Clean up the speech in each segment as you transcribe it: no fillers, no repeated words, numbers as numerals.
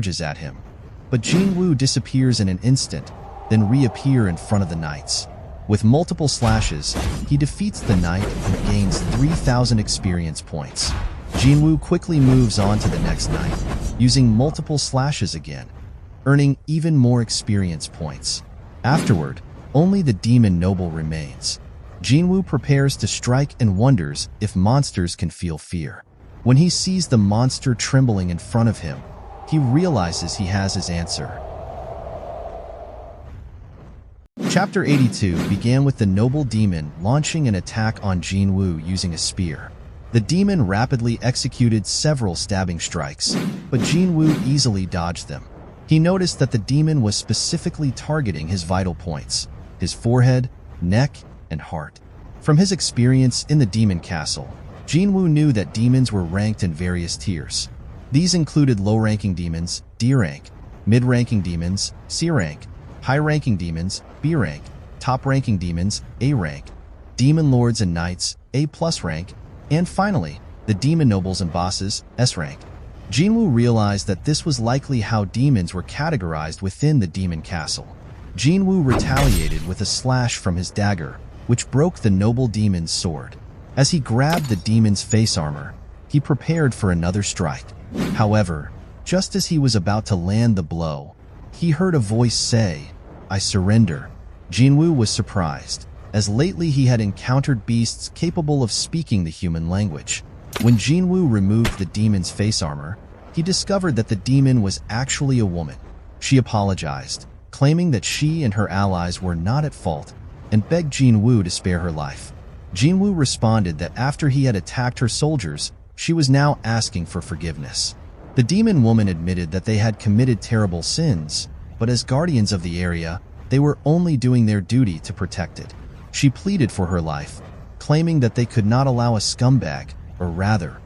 charges at him. But Jinwoo disappears in an instant, then reappear in front of the knights. With multiple slashes, he defeats the knight and gains 3,000 experience points. Jinwoo quickly moves on to the next knight, using multiple slashes again, earning even more experience points. Afterward, only the demon noble remains. Jinwoo prepares to strike and wonders if monsters can feel fear. When he sees the monster trembling in front of him, he realizes he has his answer. Chapter 82 began with the noble demon launching an attack on Jinwoo using a spear. The demon rapidly executed several stabbing strikes, but Jinwoo easily dodged them. He noticed that the demon was specifically targeting his vital points, his forehead, neck, and heart. From his experience in the demon castle, Jinwoo knew that demons were ranked in various tiers. These included low-ranking demons, D rank, mid-ranking demons, C rank, high-ranking demons, B rank, top-ranking demons, A rank, demon lords and knights, A+ rank, and finally, the demon nobles and bosses, S rank. Jinwoo realized that this was likely how demons were categorized within the demon castle. Jinwoo retaliated with a slash from his dagger, which broke the noble demon's sword. As he grabbed the demon's face armor, he prepared for another strike. However, just as he was about to land the blow, he heard a voice say, "I surrender." Jinwoo was surprised, as lately he had encountered beasts capable of speaking the human language. When Jinwoo removed the demon's face armor, he discovered that the demon was actually a woman. She apologized, claiming that she and her allies were not at fault, and begged Jinwoo to spare her life. Jinwoo responded that after he had attacked her soldiers, she was now asking for forgiveness. The demon woman admitted that they had committed terrible sins, but as guardians of the area, they were only doing their duty to protect it. She pleaded for her life, claiming that they could not allow a scumbag, or rather,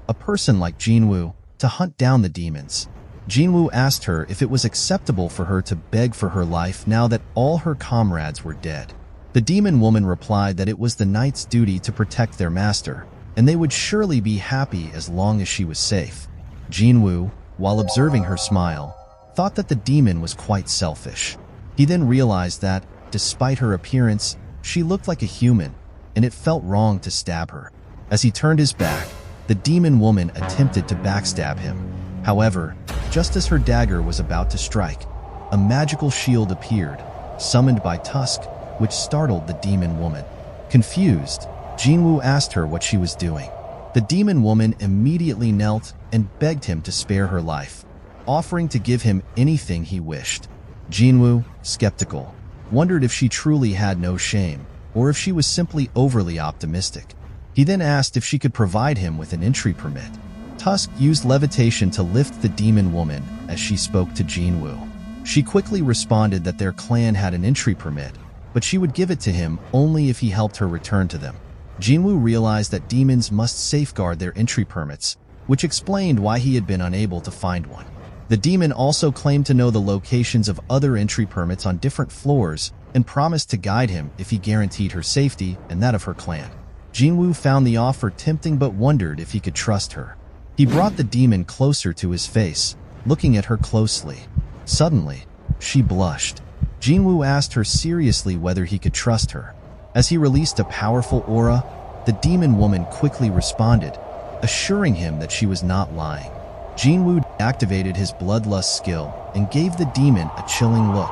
a person like Jinwoo, to hunt down the demons. Jinwoo asked her if it was acceptable for her to beg for her life now that all her comrades were dead. The demon woman replied that it was the knight's duty to protect their master, and they would surely be happy as long as she was safe. Jinwoo, while observing her smile, thought that the demon was quite selfish. He then realized that, despite her appearance, she looked like a human, and it felt wrong to stab her. As he turned his back, the demon woman attempted to backstab him. However, just as her dagger was about to strike, a magical shield appeared, summoned by Tusk, which startled the demon woman. Confused, Jinwoo asked her what she was doing. The demon woman immediately knelt and begged him to spare her life, offering to give him anything he wished. Jinwoo, skeptical, wondered if she truly had no shame, or if she was simply overly optimistic. He then asked if she could provide him with an entry permit. Tusk used levitation to lift the demon woman as she spoke to Jinwoo. She quickly responded that their clan had an entry permit, but she would give it to him only if he helped her return to them. Jinwoo realized that demons must safeguard their entry permits, which explained why he had been unable to find one. The demon also claimed to know the locations of other entry permits on different floors and promised to guide him if he guaranteed her safety and that of her clan. Jinwoo found the offer tempting but wondered if he could trust her. He brought the demon closer to his face, looking at her closely. Suddenly, she blushed. Jinwoo asked her seriously whether he could trust her. As he released a powerful aura, the demon woman quickly responded, assuring him that she was not lying. Jinwoo activated his bloodlust skill and gave the demon a chilling look.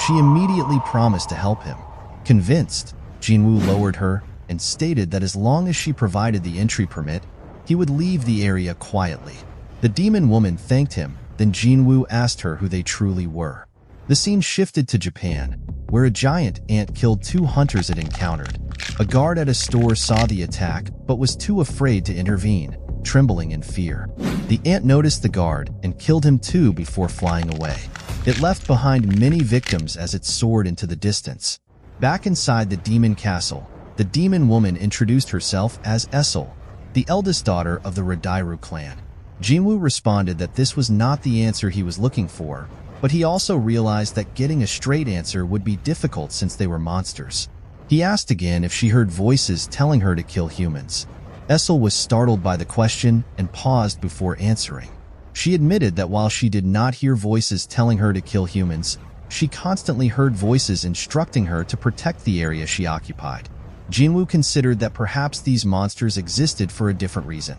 She immediately promised to help him. Convinced, Jinwoo lowered her and stated that as long as she provided the entry permit, he would leave the area quietly. The demon woman thanked him, then Jinwoo asked her who they truly were. The scene shifted to Japan, where a giant ant killed 2 hunters it encountered. A guard at a store saw the attack, but was too afraid to intervene, trembling in fear. The ant noticed the guard and killed him too before flying away. It left behind many victims as it soared into the distance. Back inside the demon castle, the demon woman introduced herself as Esil, the eldest daughter of the Radairu clan. Jinwoo responded that this was not the answer he was looking for, but he also realized that getting a straight answer would be difficult since they were monsters. He asked again if she heard voices telling her to kill humans. Esil was startled by the question and paused before answering. She admitted that while she did not hear voices telling her to kill humans, she constantly heard voices instructing her to protect the area she occupied. Jinwoo considered that perhaps these monsters existed for a different reason.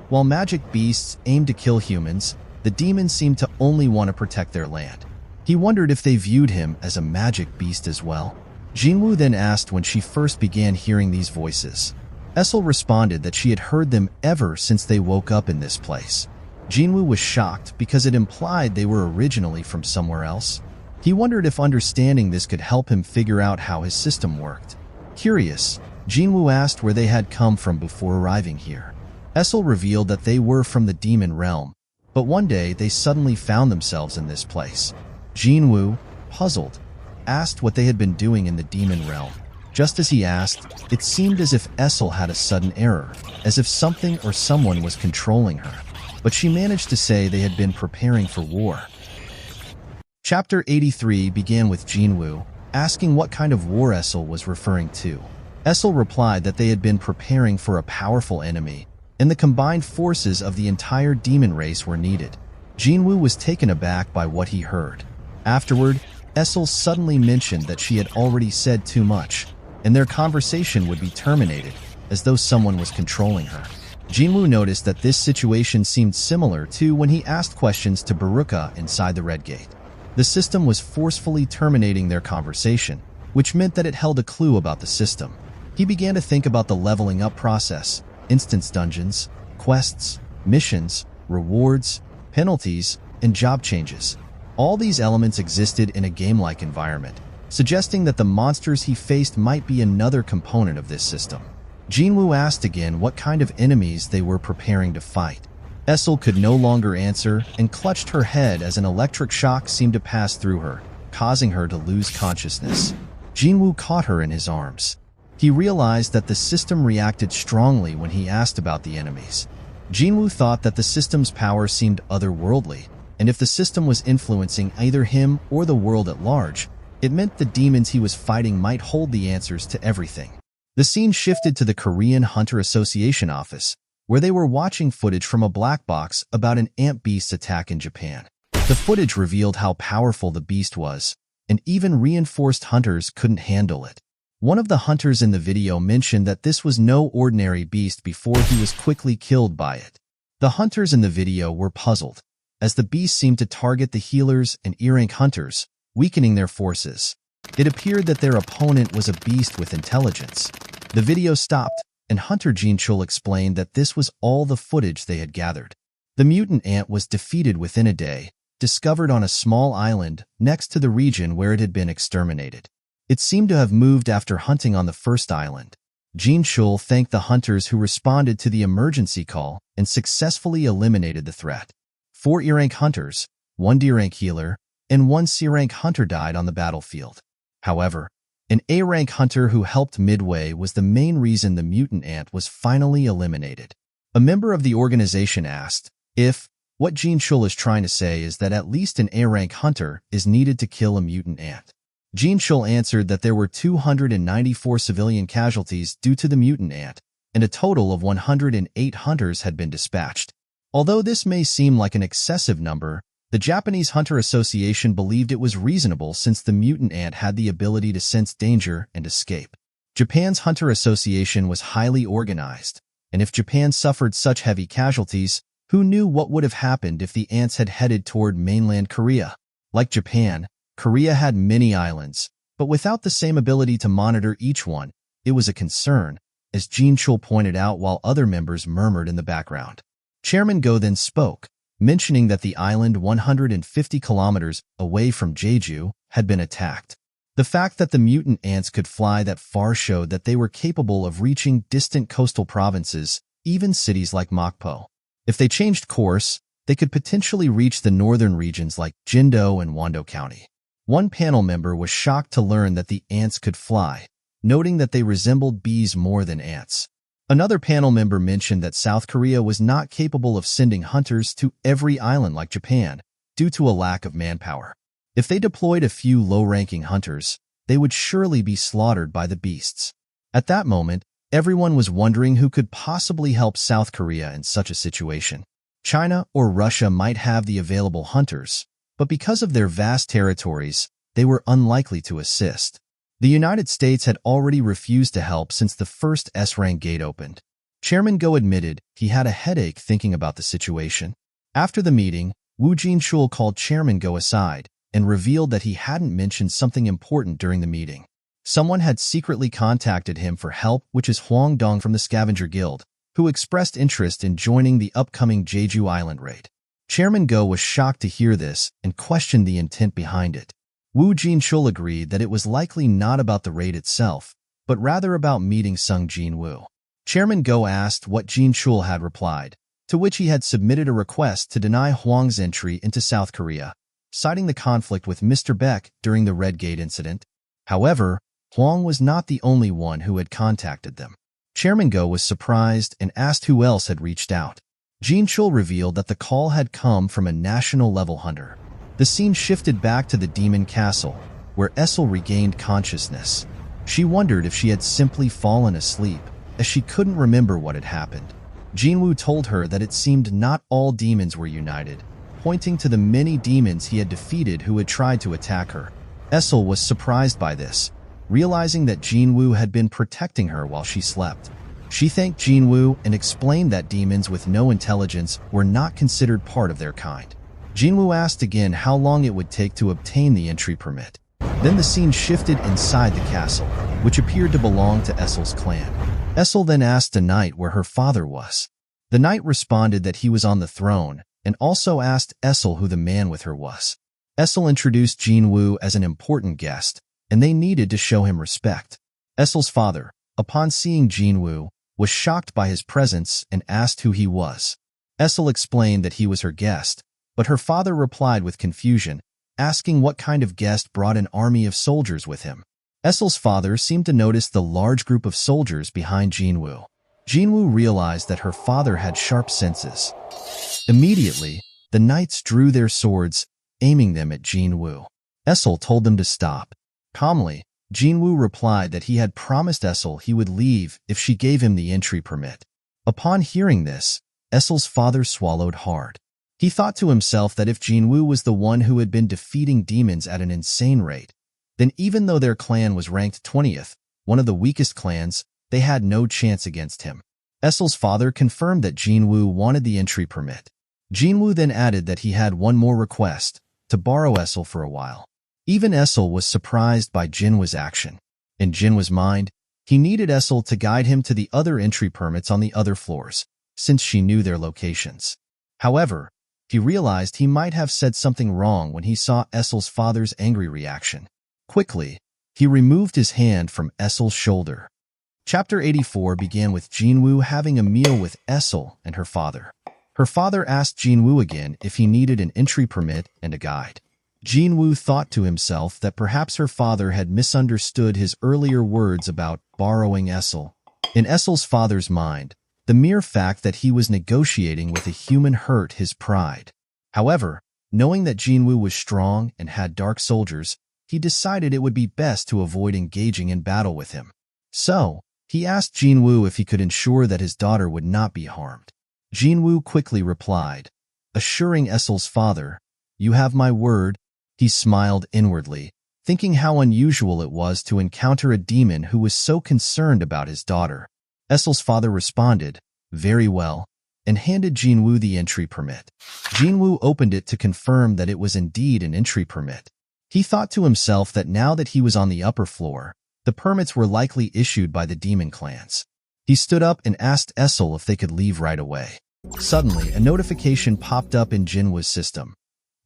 While magic beasts aimed to kill humans, the demons seemed to only want to protect their land. He wondered if they viewed him as a magic beast as well. Jinwoo then asked when she first began hearing these voices. Esil responded that she had heard them ever since they woke up in this place. Jinwoo was shocked because it implied they were originally from somewhere else. He wondered if understanding this could help him figure out how his system worked. Curious, Jinwoo asked where they had come from before arriving here. Esil revealed that they were from the demon realm, but one day they suddenly found themselves in this place. Jinwoo, puzzled, asked what they had been doing in the demon realm. Just as he asked, it seemed as if Esil had a sudden error, as if something or someone was controlling her. But she managed to say they had been preparing for war. Chapter 83 began with Jinwoo asking what kind of war Esil was referring to. Esil replied that they had been preparing for a powerful enemy, and the combined forces of the entire demon race were needed. Jinwoo was taken aback by what he heard. Afterward, Esil suddenly mentioned that she had already said too much, and their conversation would be terminated, as though someone was controlling her. Jinwoo noticed that this situation seemed similar to when he asked questions to Baruka inside the Red Gate. The system was forcefully terminating their conversation, which meant that it held a clue about the system. He began to think about the leveling up process, instance dungeons, quests, missions, rewards, penalties, and job changes. All these elements existed in a game-like environment, suggesting that the monsters he faced might be another component of this system. Jinwoo asked again what kind of enemies they were preparing to fight. Esil could no longer answer and clutched her head as an electric shock seemed to pass through her, causing her to lose consciousness. Jinwoo caught her in his arms. He realized that the system reacted strongly when he asked about the enemies. Jinwoo thought that the system's power seemed otherworldly, and if the system was influencing either him or the world at large, it meant the demons he was fighting might hold the answers to everything. The scene shifted to the Korean Hunter Association office, where they were watching footage from a black box about an ant beast's attack in Japan. The footage revealed how powerful the beast was, and even reinforced hunters couldn't handle it. One of the hunters in the video mentioned that this was no ordinary beast before he was quickly killed by it. The hunters in the video were puzzled, as the beast seemed to target the healers and E-rank hunters, weakening their forces. It appeared that their opponent was a beast with intelligence. The video stopped, and Hunter Jinchul explained that this was all the footage they had gathered. The mutant ant was defeated within a day, discovered on a small island next to the region where it had been exterminated. It seemed to have moved after hunting on the first island. Jinchul thanked the hunters who responded to the emergency call and successfully eliminated the threat. 4 E-rank hunters, 1 D-rank healer, and 1 C-rank hunter died on the battlefield. However, an A-rank hunter who helped midway was the main reason the mutant ant was finally eliminated. A member of the organization asked if what Jinchul is trying to say is that at least an A-rank hunter is needed to kill a mutant ant. Jinchul answered that there were 294 civilian casualties due to the mutant ant, and a total of 108 hunters had been dispatched. Although this may seem like an excessive number, the Japanese Hunter Association believed it was reasonable since the mutant ant had the ability to sense danger and escape. Japan's Hunter Association was highly organized, and if Japan suffered such heavy casualties, who knew what would have happened if the ants had headed toward mainland Korea? Like Japan, Korea had many islands, but without the same ability to monitor each one, it was a concern, as Jinchul pointed out while other members murmured in the background. Chairman Go then spoke, mentioning that the island 150 kilometers away from Jeju had been attacked. The fact that the mutant ants could fly that far showed that they were capable of reaching distant coastal provinces, even cities like Mokpo. If they changed course, they could potentially reach the northern regions like Jindo and Wando County. One panel member was shocked to learn that the ants could fly, noting that they resembled bees more than ants. Another panel member mentioned that South Korea was not capable of sending hunters to every island like Japan due to a lack of manpower. If they deployed a few low-ranking hunters, they would surely be slaughtered by the beasts. At that moment, everyone was wondering who could possibly help South Korea in such a situation. China or Russia might have the available hunters, but because of their vast territories, they were unlikely to assist. The United States had already refused to help since the first S-rank gate opened. Chairman Go admitted he had a headache thinking about the situation. After the meeting, Wu Jinchul called Chairman Go aside and revealed that he hadn't mentioned something important during the meeting. Someone had secretly contacted him for help, which is Huang Dong from the Scavenger Guild, who expressed interest in joining the upcoming Jeju Island raid. Chairman Go was shocked to hear this and questioned the intent behind it. Wu Jinchul agreed that it was likely not about the raid itself, but rather about meeting Sung Jinwoo. Chairman Go asked what Jinchul had replied, to which he had submitted a request to deny Huang's entry into South Korea, citing the conflict with Mr. Beck during the Red Gate incident. However, Huang was not the only one who had contacted them. Chairman Go was surprised and asked who else had reached out. Jinchul revealed that the call had come from a national-level hunter. The scene shifted back to the Demon Castle, where Esil regained consciousness. She wondered if she had simply fallen asleep, as she couldn't remember what had happened. Jinwoo told her that it seemed not all demons were united, pointing to the many demons he had defeated who had tried to attack her. Esil was surprised by this, realizing that Jinwoo had been protecting her while she slept. She thanked Jinwoo and explained that demons with no intelligence were not considered part of their kind. Jinwoo asked again how long it would take to obtain the entry permit. Then the scene shifted inside the castle, which appeared to belong to Esil's clan. Esil then asked the knight where her father was. The knight responded that he was on the throne, and also asked Esil who the man with her was. Esil introduced Jinwoo as an important guest, and they needed to show him respect. Esil's father, upon seeing Jinwoo, was shocked by his presence and asked who he was. Esil explained that he was her guest, but her father replied with confusion, asking what kind of guest brought an army of soldiers with him. Esil's father seemed to notice the large group of soldiers behind Jinwoo. Jinwoo realized that her father had sharp senses. Immediately, the knights drew their swords, aiming them at Jinwoo. Esil told them to stop. Calmly, Jinwoo replied that he had promised Esil he would leave if she gave him the entry permit. Upon hearing this, Esil's father swallowed hard. He thought to himself that if Jinwoo was the one who had been defeating demons at an insane rate, then even though their clan was ranked 20th, one of the weakest clans, they had no chance against him. Esil's father confirmed that Jinwoo wanted the entry permit. Jinwoo then added that he had one more request, to borrow Esil for a while. Even Esil was surprised by Jinwoo's action. In Jinwoo's mind, he needed Esil to guide him to the other entry permits on the other floors, since she knew their locations. However, he realized he might have said something wrong when he saw Esil's father's angry reaction. Quickly, he removed his hand from Esil's shoulder. Chapter 84 began with Jinwoo having a meal with Esil and her father. Her father asked Jinwoo again if he needed an entry permit and a guide. Jinwoo thought to himself that perhaps her father had misunderstood his earlier words about borrowing Esil. In Esil's father's mind, the mere fact that he was negotiating with a human hurt his pride. However, knowing that Jinwoo was strong and had dark soldiers, he decided it would be best to avoid engaging in battle with him. So, he asked Jinwoo if he could ensure that his daughter would not be harmed. Jinwoo quickly replied, assuring Esil's father, "You have my word." He smiled inwardly, thinking how unusual it was to encounter a demon who was so concerned about his daughter. Esil's father responded, "Very well," and handed Jinwoo the entry permit. Jinwoo opened it to confirm that it was indeed an entry permit. He thought to himself that now that he was on the upper floor, the permits were likely issued by the demon clans. He stood up and asked Esil if they could leave right away. Suddenly, a notification popped up in Jinwoo's system.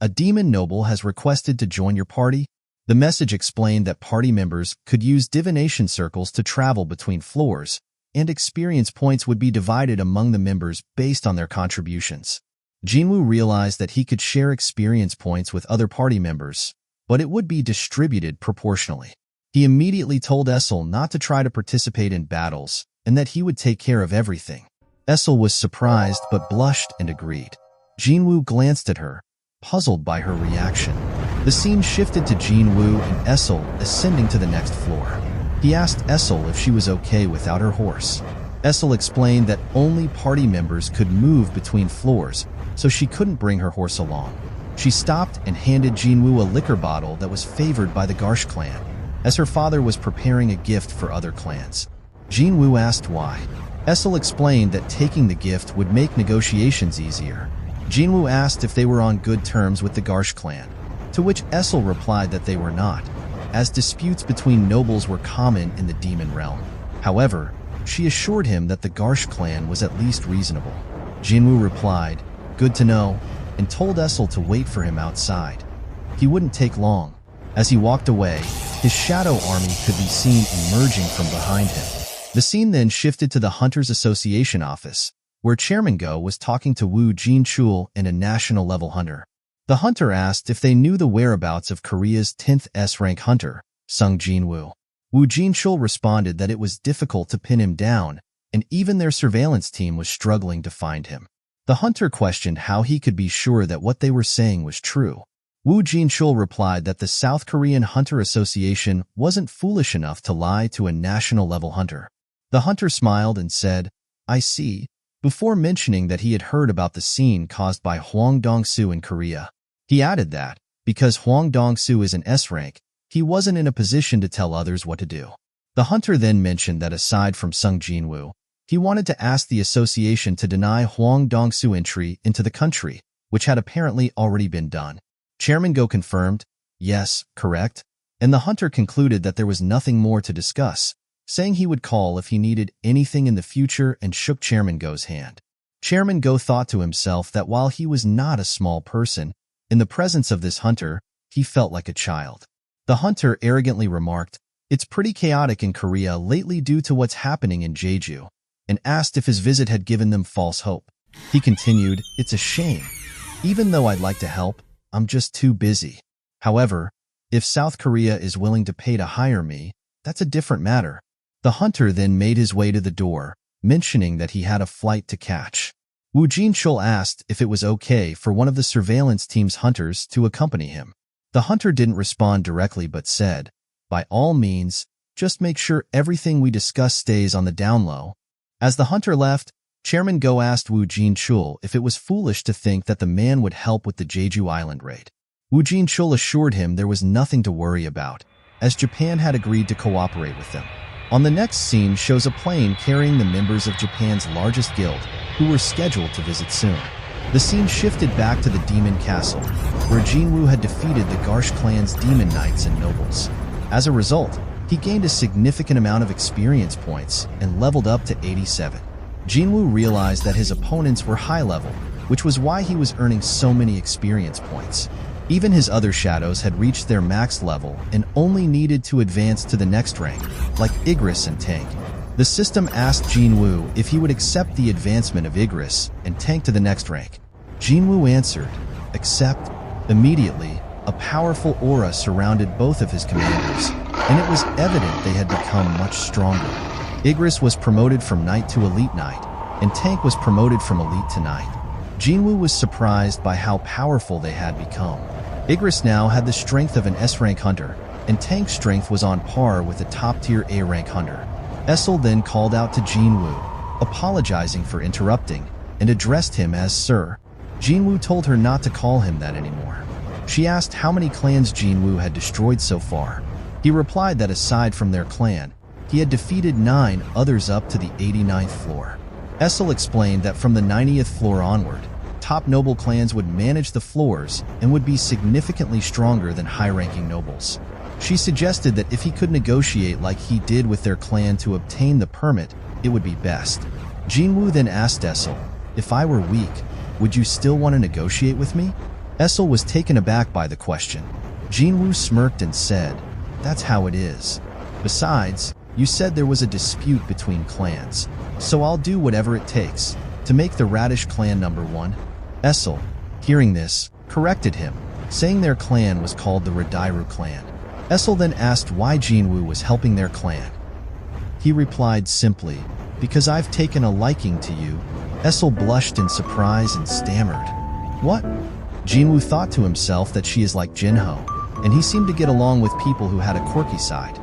A demon noble has requested to join your party. The message explained that party members could use divination circles to travel between floors, and experience points would be divided among the members based on their contributions. Jinwoo realized that he could share experience points with other party members, but it would be distributed proportionally. He immediately told Esil not to try to participate in battles and that he would take care of everything. Esil was surprised but blushed and agreed. Jinwoo glanced at her, puzzled by her reaction. The scene shifted to Jinwoo and Esil ascending to the next floor. He asked Esil if she was okay without her horse. Esil explained that only party members could move between floors, so she couldn't bring her horse along. She stopped and handed Jinwoo a liquor bottle that was favored by the Garsh clan, as her father was preparing a gift for other clans. Jinwoo asked why. Esil explained that taking the gift would make negotiations easier. Jinwoo asked if they were on good terms with the Garsh clan, to which Esil replied that they were not, as disputes between nobles were common in the demon realm. However, she assured him that the Garsh clan was at least reasonable. Jinwoo replied, "Good to know," and told Esil to wait for him outside. He wouldn't take long. As he walked away, his shadow army could be seen emerging from behind him. The scene then shifted to the Hunters Association office, where Chairman Go was talking to Woo Jin-chul and a national-level hunter. The hunter asked if they knew the whereabouts of Korea's 10th S-rank hunter, Sung Jinwoo. Woo Jin-chul responded that it was difficult to pin him down, and even their surveillance team was struggling to find him. The hunter questioned how he could be sure that what they were saying was true. Woo Jin-chul replied that the South Korean Hunter Association wasn't foolish enough to lie to a national-level hunter. The hunter smiled and said, "I see," before mentioning that he had heard about the scene caused by Hwang Dong-soo in Korea. He added that, because Hwang Dong-soo is an S-rank, he wasn't in a position to tell others what to do. The hunter then mentioned that aside from Sung Jinwoo, he wanted to ask the association to deny Hwang Dong-soo entry into the country, which had apparently already been done. Chairman Go confirmed, "Yes, correct," and the hunter concluded that there was nothing more to discuss, saying he would call if he needed anything in the future and shook Chairman Go's hand. Chairman Go thought to himself that while he was not a small person, in the presence of this hunter, he felt like a child. The hunter arrogantly remarked, "It's pretty chaotic in Korea lately due to what's happening in Jeju," and asked if his visit had given them false hope. He continued, "It's a shame. Even though I'd like to help, I'm just too busy. However, if South Korea is willing to pay to hire me, that's a different matter." The hunter then made his way to the door, mentioning that he had a flight to catch. Woo Jin-chul asked if it was okay for one of the surveillance team's hunters to accompany him. The hunter didn't respond directly but said, "By all means, just make sure everything we discuss stays on the down low." As the hunter left, Chairman Go asked Woo Jin-chul if it was foolish to think that the man would help with the Jeju Island raid. Woo Jin-chul assured him there was nothing to worry about, as Japan had agreed to cooperate with them. On the next scene shows a plane carrying the members of Japan's largest guild, who were scheduled to visit soon. The scene shifted back to the Demon Castle, where Jinwoo had defeated the Garsh clan's demon knights and nobles. As a result, he gained a significant amount of experience points and leveled up to 87. Jinwoo realized that his opponents were high level, which was why he was earning so many experience points. Even his other shadows had reached their max level and only needed to advance to the next rank, like Igris and Tank. The system asked Jinwoo if he would accept the advancement of Igris and Tank to the next rank. Jinwoo answered, "Accept." Immediately, a powerful aura surrounded both of his commanders, and it was evident they had become much stronger. Igris was promoted from Knight to Elite Knight, and Tank was promoted from Elite to Knight. Jinwoo was surprised by how powerful they had become. Igris now had the strength of an S-rank hunter, and Tank's strength was on par with a top-tier A-rank hunter. Esil then called out to Jinwoo, apologizing for interrupting, and addressed him as Sir. Jinwoo told her not to call him that anymore. She asked how many clans Jinwoo had destroyed so far. He replied that aside from their clan, he had defeated 9 others up to the 89th floor. Esil explained that from the 90th floor onward, top noble clans would manage the floors and would be significantly stronger than high-ranking nobles. She suggested that if he could negotiate like he did with their clan to obtain the permit, it would be best. Jinwoo then asked Esil, "If I were weak, would you still want to negotiate with me?" Esil was taken aback by the question. Jinwoo smirked and said, "That's how it is. Besides, you said there was a dispute between clans, so I'll do whatever it takes to make the Radish clan number 1. Esil, hearing this, corrected him, saying their clan was called the Radairu clan. Esil then asked why Jinwoo was helping their clan. He replied simply, "Because I've taken a liking to you." Esil blushed in surprise and stammered, "What?" Jinwoo thought to himself that she is like Jinho, and he seemed to get along with people who had a quirky side.